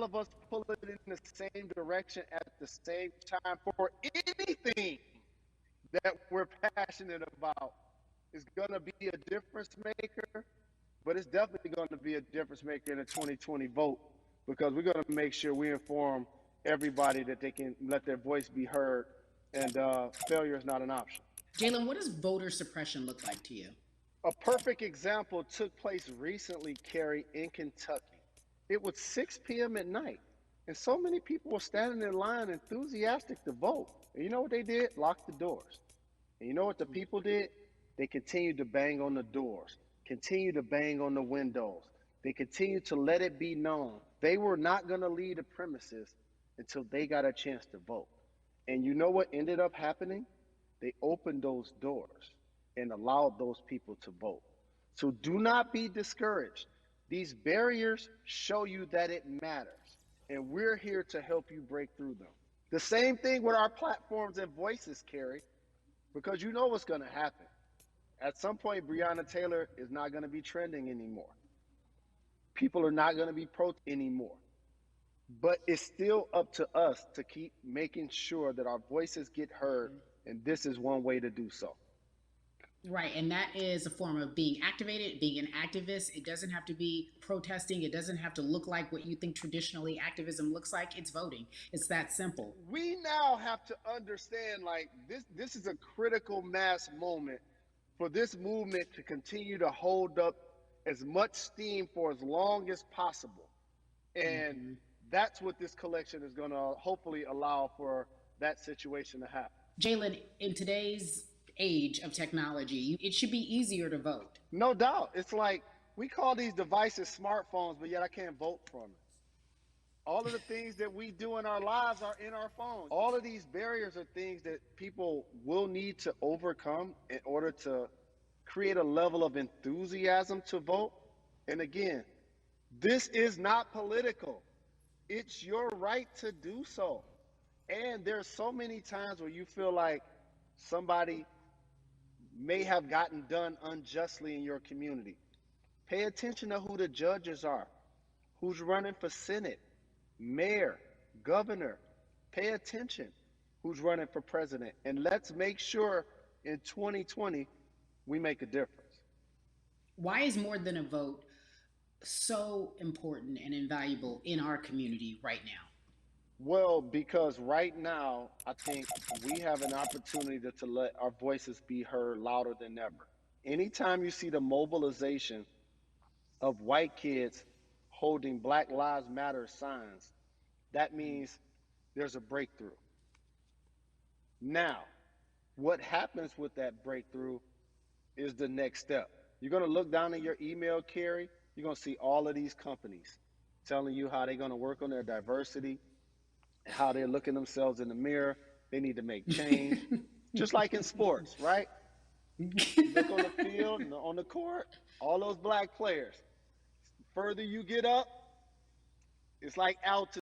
of us pull it in the same direction at the same time for anything that we're passionate about is going to be a difference maker, but it's definitely going to be a difference maker in the 2020 vote because we're going to make sure we inform everybody that they can let their voice be heard, and failure is not an option. Jalen, what does voter suppression look like to you? A perfect example took place recently, Carrie, in Kentucky. It was 6 p.m. at night, and so many people were standing in line enthusiastic to vote. And you know what they did? Locked the doors. And you know what the people did? They continued to bang on the doors, continued to bang on the windows. They continued to let it be known they were not going to leave the premises until they got a chance to vote. And you know what ended up happening? They opened those doors and allowed those people to vote. So do not be discouraged. These barriers show you that it matters, and we're here to help you break through them. The same thing with our platforms and voices, Carrie, because you know what's going to happen. At some point, Breonna Taylor is not going to be trending anymore. People are not going to be pro anymore. But it's still up to us to keep making sure that our voices get heard, and this is one way to do so. Right, and that is a form of being activated, being an activist. It doesn't have to be protesting. It doesn't have to look like what you think traditionally activism looks like. It's voting. It's that simple. We now have to understand, like, this is a critical mass moment for this movement to continue to hold up as much steam for as long as possible. And that's what this collection is going to hopefully allow for that situation to happen. Jalen, in today's age of technology, it should be easier to vote. No doubt. It's like we call these devices smartphones, but yet I can't vote from it. All of the things that we do in our lives are in our phones. All of these barriers are things that people will need to overcome in order to create a level of enthusiasm to vote. And again, this is not political. It's your right to do so. And there's so many times where you feel like somebody may have gotten done unjustly in your community. Pay attention to who the judges are, who's running for Senate, mayor, governor. Pay attention who's running for president. And let's make sure in 2020 we make a difference. Why is more than a vote so important and invaluable in our community right now? Well, because right now, I think we have an opportunity to let our voices be heard louder than ever. Anytime you see the mobilization of white kids holding Black Lives Matter signs, that means there's a breakthrough. Now, what happens with that breakthrough is the next step. You're going to look down in your email, Carrie, you're going to see all of these companies telling you how they're going to work on their diversity, how they're looking themselves in the mirror. They need to make change, just like in sports, right? Look on the field, on the court, all those black players. The further you get up, it's like altitude.